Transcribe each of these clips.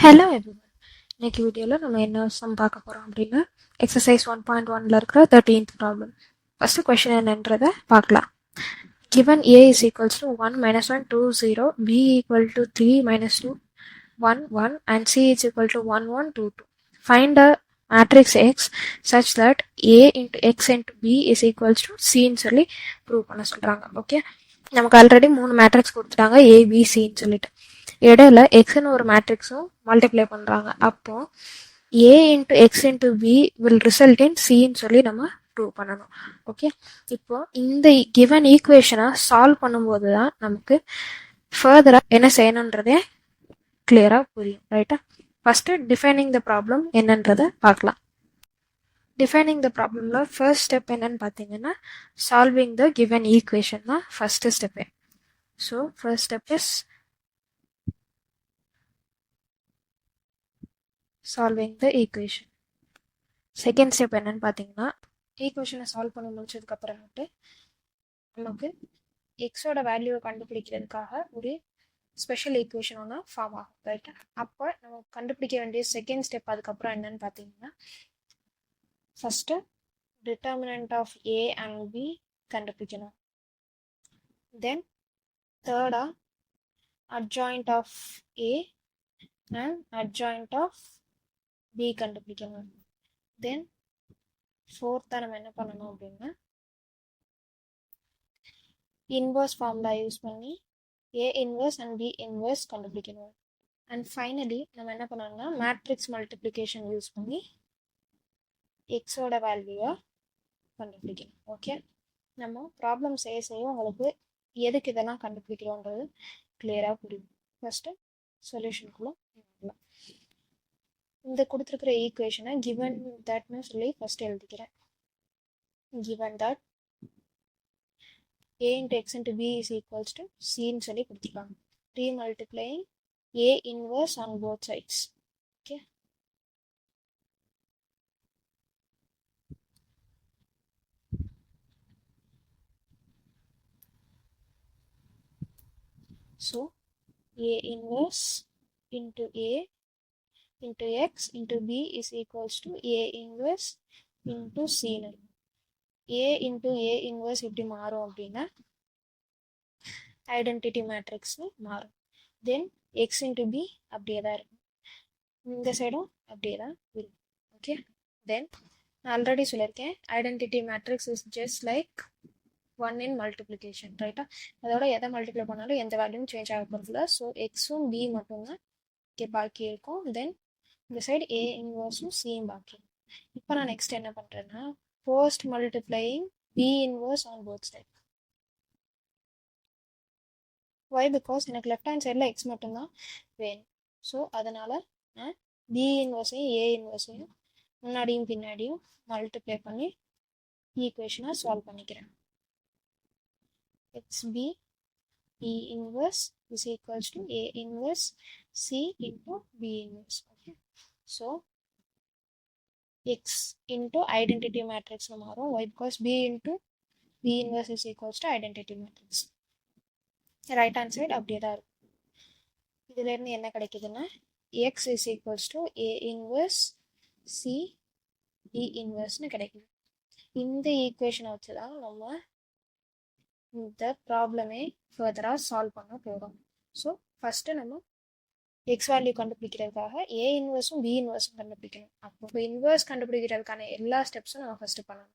Hello everyone. இன்னைக்கு வீடியோவில் நம்ம என்ன சம் பார்க்க போகிறோம் அப்படின்னா எக்ஸசைஸ் 1.1ல் இருக்கிற 13th ப்ராப்ளம். ஃபஸ்ட்டு கொஷின் என்னன்றதை பார்க்கலாம். given a is equals to 1 minus 1 2 0, b equal to 3 minus 2 1 1 and c is equal to 1 1 2 2. Find a matrix x such that a into x into b is equals to c ன்னு சொல்லி prove பண்ண சொல்கிறாங்க. Okay, நமக்கு already 3 matrix கொடுத்துட்டாங்க a b c ன்னு சொல்லிட்டு. இடையில எக்ஸ்னு ஒரு மேட்ரிக்ஸும் மல்டிப்ளை பண்ணுறாங்க. அப்போ A into X into B will result in சின்னு சொல்லி நம்ம ப்ரூவ் பண்ணணும். ஓகே, இப்போ இந்த கிவன் ஈக்குவேஷனை சால்வ் பண்ணும்போது தான் நமக்கு ஃபர்தராக என்ன செய்யணுன்றதே கிளியராக புரியும். ரைட்டா? ஃபஸ்ட்டு டிஃபைனிங் த ப்ராப்ளம் என்னன்றதை பார்க்கலாம். டிஃபைனிங் த ப்ராப்ளமில் ஃபர்ஸ்ட் ஸ்டெப் என்னன்னு பார்த்தீங்கன்னா சால்விங் த கிவன் ஈக்குவேஷன் தான் first step. So first step is solving the equation. Second step என்னன்னு பார்த்தீங்கன்னா ஈக்குவேஷனை சால்வ் பண்ணி முடிச்சதுக்கப்புறமேட்டு நமக்கு எக்ஸோட வேல்யூவை கண்டுபிடிக்கிறதுக்காக ஒரு ஸ்பெஷல் ஈக்குவேஷன் ஒன்று ஃபார்ம் ஆகும். ரைட்டா? அப்போ நம்ம கண்டுபிடிக்க வேண்டிய செகண்ட் ஸ்டெப் அதுக்கப்புறம் என்னன்னு பார்த்தீங்கன்னா first determinant of A and B கண்டுபிடிக்கணும். தென் தேர்டாக adjoint of A and adjoint of B கண்டுபிடிக்கணும். தென் ஃபோர்த்தாக நம்ம என்ன பண்ணணும் அப்படின்னா இன்வர்ஸ் ஃபார்முலா யூஸ் பண்ணி A inverse and B inverse கண்டுபிடிக்கணும். அண்ட் ஃபைனலி நம்ம என்ன பண்ணணும்னா மேட்ரிக்ஸ் மல்டிப்ளிகேஷன் யூஸ் பண்ணி எக்ஸோட வேல்யூவை கண்டுபிடிக்கணும். ஓகே, நம்ம ப்ராப்ளம் செய்ய செய்ய உங்களுக்கு எதுக்கு இதெல்லாம் கண்டுபிடிக்கிறோன்றது கிளியராக புரியும். ஃபஸ்ட்டு சொல்யூஷனுக்குள்ளே வரலாம். இந்த கொடுத்துருக்கிற ஈக்குவேஷனை கிவன் தட்னு சொல்லி ஃபஸ்ட்டு எழுதிக்கிறேன். Given that a into x into b is equals to c ன்னு சொல்லி கொடுத்துருக்காங்க. Re-multiplying a inverse on both sides. Okay. So a inverse into a into x into b is equals to a inverse into c. a into a inverse எப்படி மாறும் அப்படின்னா identity மேட்ரிக்ஸ்னு மாறும். தென் X into B அப்படியே தான் இருக்கும். இந்த சைடும் அப்படியே தான் இருக்கும். ஓகே, தென் நான் ஆல்ரெடி சொல்லியிருக்கேன் identity matrix is just like one in multiplication. ரைட்டா? அதோட எதை மல்டிப்ளை பண்ணாலும் எந்த வேல்யூவும் சேஞ்ச் ஆக போகிறதில்ல. ஸோ எக்ஸும் பி மட்டும்தான் இங்கே பாக்கி இருக்கும். தென் இந்த சைடு ஏ இன்வர்ஸும் சியும் பாக்கி இருக்கும். இப்போ நான் நெக்ஸ்ட் என்ன பண்ணுறேன்னா post multiplying B inverse on both side. Why? Because எனக்கு லெஃப்ட் ஹேண்ட் சைடில் எக்ஸ் மட்டும்தான் வேணும். ஸோ அதனால் நான் பி இன்வர்ஸையும் ஏ இன்வர்ஸையும் முன்னாடியும் பின்னாடியும் மல்டிப்ளை பண்ணி ஈக்குவேஷனை சால்வ் பண்ணிக்கிறேன். xb e inverse is equals to a inverse c into b inverse. Okay, so x into identity matrix மாறும். why? Because b into b inverse is equals to identity matrix. Right hand side அப்படியே தான் இருக்கும். இதுல இருந்து என்ன கிடைக்குதுன்னா x is equals to a inverse c b inverse கிடைக்குது. இந்த ஈக்குவேஷனை வச்சு தான் நம்ம இந்த ப்ராப்ளமே ஃபர்தராக சால்வ் பண்ண போகிறோம். ஸோ ஃபஸ்ட்டு நம்ம எக்ஸ் வேல்யூ கண்டுபிடிக்கிறதுக்காக ஏ இன்வர்ஸும் பி இன்வர்ஸும் கண்டுபிடிக்கணும். அப்போ இன்வர்ஸ் கண்டுபிடிக்கிறதுக்கான எல்லா ஸ்டெப்ஸும் நம்ம ஃபஸ்ட்டு பண்ணணும்.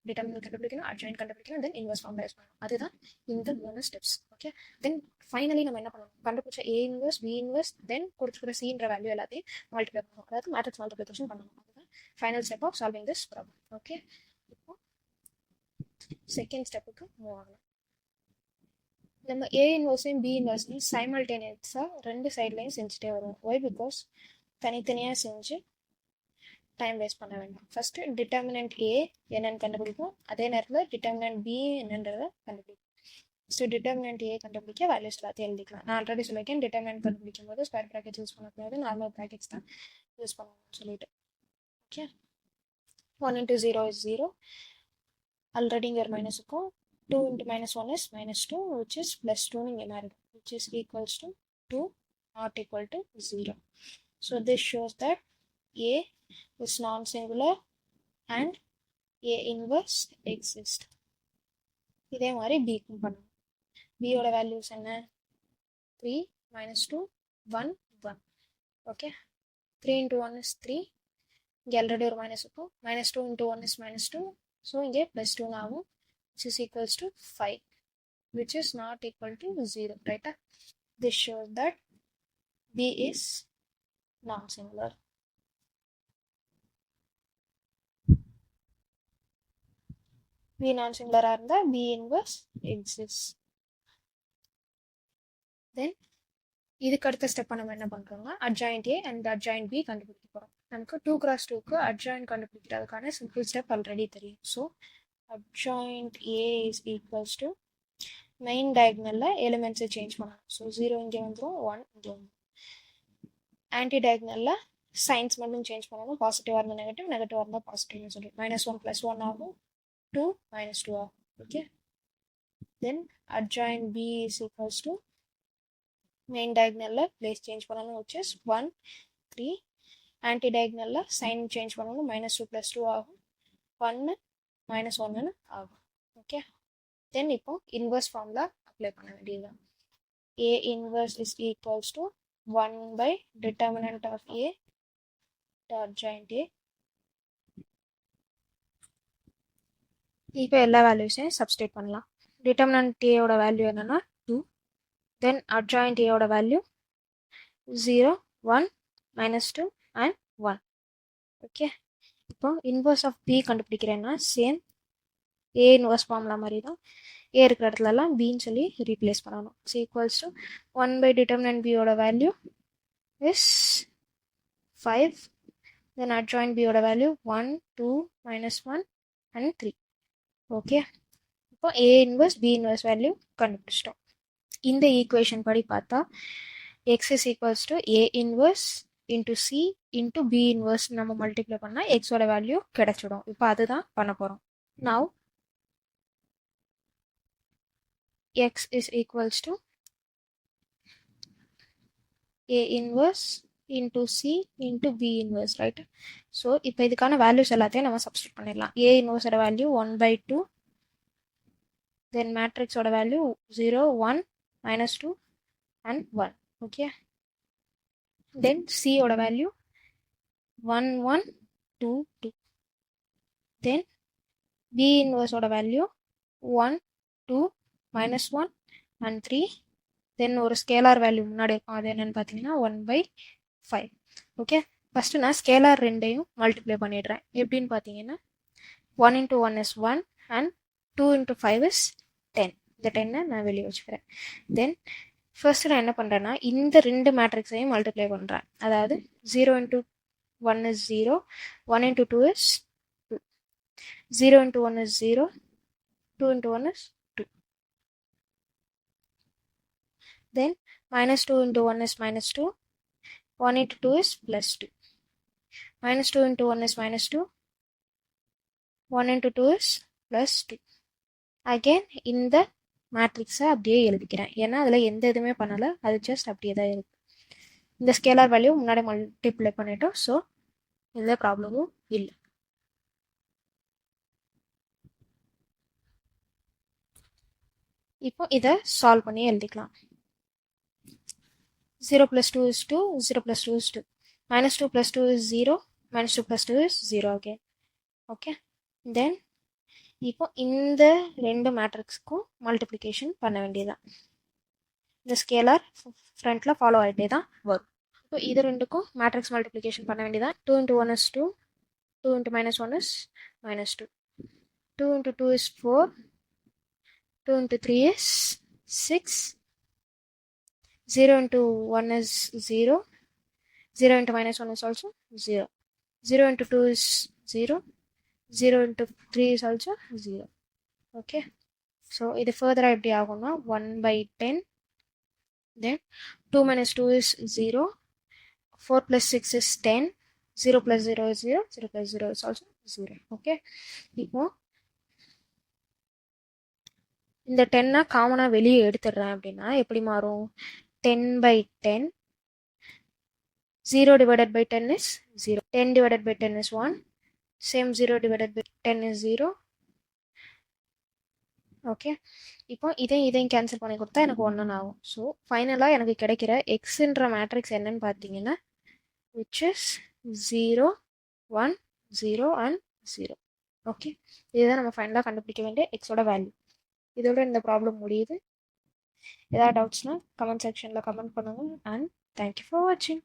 டிட்டர்மினன்ட் கண்டுபிடிக்கணும், அட்ஜாயின்ட் கண்டுபிடிக்கணும், தென் இன்வர்ஸ் ஃபார்முலா யூஸ் பண்ணணும். அதுதான் இந்த 3 ஸ்டெப்ஸ். ஓகே, தென் ஃபைனலி நம்ம என்ன பண்ணணும், கண்டுபிடிச்ச ஏ இன்வர்ஸ் பி இன்வர்ஸ் தென் கொடுத்துருக்கிற சின்ற வேல்யூ எல்லாத்தையும் மல்டிப்ளை பண்ணணும். அதாவது மேட்ரிக்ஸ் மல்டிப்ளிகேஷன் பண்ணணும். அதுதான் final step of solving this problem. Okay, இப்போ செகண்ட் ஸ்டெப்புக்கு மூவ் ஆகலாம். நம்ம ஏ இன்வர்ஸையும் பி இன்வர்ஸையும் சைமல்டேனியஸாக ரெண்டு சைட்லையும் செஞ்சுட்டே வருவோம். ஒய்? பிகாஸ் தனித்தனியாக செஞ்சு டைம் வேஸ்ட் பண்ண வேண்டாம். ஃபஸ்ட்டு டிட்டர்மினன்ட் ஏ என்னன்னு கண்டுபிடிக்கும், அதே நேரத்தில் டிட்டர்மினன்ட் பி என்னன்றதை கண்டுபிடிக்கும். ஃபஸ்ட்டு டிட்டர்மினன்ட் ஏ கண்டுபிடிக்க வேல்யூஸ் எல்லாத்தையும் எழுதிக்கலாம். நான் ஆல்ரெடி சொல்லியிருக்கேன் டிட்டர்மினன்ட் கண்டுபிடிக்கும் போது ஸ்கொயர் ப்ராக்கெட்ஸ் யூஸ் பண்ணக்கூடாது, நார்மல் ப்ராக்கெட்ஸ் தான் யூஸ் பண்ணணும்னு சொல்லிட்டு. Okay, 1 into 0 is 0. ஆல்ரெடி இங்கே ஒரு மைனஸ் இருக்கும். 2 into -1 is -2, which is +2 இங்கே மாறிடும், which is equals to 2 not equal to 0. So this shows that A is non-singular and A inverse exists. இதே மாதிரி Bக்கும் பண்ணணும். B ஓட values என்ன? 3 minus 2 1 1. Okay, 3 into 1 is 3. இங்கே ஆல்ரெடி ஒரு மைனஸ் இருக்கும். minus 2 into 1 is minus 2. So இங்கே plus 2 ஆகும், which is equals to 5, which is not equal to 0, right? This shows that B is non-singular. B non-singular இருந்தா B inverse exists. Then இதுக்கு அடுத்த step நம்ம என்ன பண்றோம்னா adjoint A and adjoint B கண்டுபிடிக்க போறோம். நமக்கு 2x2க்கு adjoint கண்டுபிடிக்கிறதுக்கான சிம்பிள் ஸ்டெப் ஆல்ரெடி தெரியும். So adjoint A is equals to main டயக்னல்ல எலிமெண்ட்ஸை சேஞ்ச் பண்ணணும். ஸோ 0 இங்கே வந்துடும், 1 இங்கே வந்துடும். ஆன்டி டயக்னல்ல சைன்ஸ் மட்டும் சேஞ்ச் பண்ணணும். பாசிட்டிவாக இருந்தால் நெகட்டிவ், நெகட்டிவாக இருந்தால் பாசிட்டிவ்னு சொல்லி -1 + 1 ஆகும், 2 - 2 ஆகும். Okay, then adjoint B is equals to main டயக்னல்ல பிளேஸ் சேஞ்ச் பண்ணணும், which is 1 3. ஆன்டி டயக்னல்ல சைன் சேஞ்ச் பண்ணணும், -2 + 2 ஆகும், 1 - 1 ஆகும். ஓகே, தென் இப்போ இன்வர்ஸ் ஃபார்முலா அப்ளை பண்ண வேண்டியதுதான். A inverse is equals to 1 by determinant of A dot adjoint A. இப்போ எல்லா வேல்யூஸையும் சப்ஸ்டிட் பண்ணலாம். டிட்டர்மினன்ட் A ஓட வேல்யூ என்னன்னா 2, தென் adjoint A ஓட வேல்யூ 0 1 -2 and 1. ஓகே, இப்போ இன்வர்ஸ் ஆஃப் B கண்டுபிடிக்கிறேன்னா சேம் A இன்வர்ஸ் ஃபார்முலா மாதிரி தான். A இருக்கிற இடத்துலலாம் Bன்னு சொல்லி ரீப்ளேஸ் பண்ணணும். So equals to 1 by determinant B ஓட value is 5, then adjoint B ஓட வேல்யூ 1 2 -1 and 3. ஓகே, இப்போ A inverse B inverse value கண்டுபிடிச்சிட்டோம். இந்த ஈக்குவேஷன் படி பார்த்தா x is equals to A inverse into C into B inverse நம்ம multiply பண்ணால் x ஓட வேல்யூ கிடைச்சிடும். இப்போ அதுதான் பண்ண போகிறோம். Now x is equals to A inverse into C into B inverse, right? So இப்போ இதுக்கான வேல்யூஸ் எல்லாத்தையும் நம்ம சப்ஸ்டிட் பண்ணிடலாம். A inverse வேல்யூ 1/2, தென் மேட்ரிக்ஸோட value 0 1 -2 and 1. Okay, then C ஓட வேல்யூ 1 1 2 2, தென் B inverse ஓட வேல்யூ 1 2 -1 and 3, தென் ஒரு scalar value முன்னாடி இருக்கும், அது என்னன்னு பார்த்தீங்கன்னா 1/5. ஓகே, ஃபஸ்ட்டு நான் ஸ்கேலார் ரெண்டையும் மல்டிப்ளை பண்ணிடுறேன். எப்படின்னு பார்த்தீங்கன்னா 1 into 1 is 1 and 2 into 5 is 10. இந்த 10 நான் வெளியே வச்சுக்கிறேன். தென் ஃபர்ஸ்ட் நான் என்ன பண்ணுறேன்னா இந்த ரெண்டு மேட்ரிக்ஸையும் மல்டிப்ளை பண்ணுறேன். அதாவது 0 into 1 is 0, 1 into 2 is 2, 0 into 1 is 0, 2 into 1 is 2. Then -2 into 1 is -2, 1 into 2 is +2, -2 into 1 is -2, 1 into 2 is +2. Again இந்த மேட்ரிக்ஸை அப்படியே எழுதிக்கிறேன், ஏன்னா அதில் எந்த இதுவுமே பண்ணலை, அது ஜஸ்ட் அப்படியே தான் இருக்குது. இந்த ஸ்கேலார் வேல்யூ முன்னாடி மல்டிப்ளை பண்ணிட்டோம், ஸோ எந்த ப்ராப்ளமும் இல்லை. இப்போ இதை சால்வ் பண்ணி எழுதிக்கலாம். 0 + 2 is 2, 0 + 2 is 2, -2 + 2 is 0, -2 + 2 is 0 again. Okay, தென் இப்போ இந்த ரெண்டு மேட்ரிக்ஸுக்கும் மல்டிப்ளிகேஷன் பண்ண வேண்டியதுதான். இந்த ஸ்கேலார் ஃப்ரண்ட்டில் ஃபாலோ ஆகிட்டே தான் வரும். இப்போ இது ரெண்டுக்கும் மேட்ரிக்ஸ் மல்டிப்ளிகேஷன் பண்ண வேண்டியதான். 2 into 1 is 2, 2 into -1 is -2, 2 into 2 is 4, 2 into 3 is 6, 0 into 1 is 0, 0 into -1 is also 0, 0 into 2 is 0, 0 into 3 is also 0. Okay, so இது ஃபர்தராக எப்படி ஆகும்னா 1/10, then 2 - 2 is 0, 4 + 6 is 10, 0 + 0 is 0, 0 + 0 is also 0. Okay, இப்போ இந்த 10 காமனாக வெளியே எடுத்துடுறேன் அப்படின்னா எப்படி மாறும்? 10/10 0 divided by 10 is 0. 10 divided by 10 is 1. Same 0 divided by 10 is 0. Okay, இப்போ இதையும் கேன்சல் பண்ணி கொடுத்தா எனக்கு 1 ஆகும். ஸோ ஃபைனலாக எனக்கு கிடைக்கிற எக்ஸுன்ற மேட்ரிக்ஸ் என்னன்னு பார்த்தீங்கன்னா which is 0 1 0 and 0. ஓகே, இதுதான் நம்ம ஃபைனலாக கண்டுபிடிக்க வேண்டிய எக்ஸோட வேல்யூ. இதோட இந்த ப்ராப்ளம் முடியுது. ஏதாவது டவுட்ஸ்னால் கமெண்ட் செக்ஷனில் கமெண்ட் பண்ணுங்கள். அண்ட் தேங்க்யூ ஃபார் வாட்சிங்.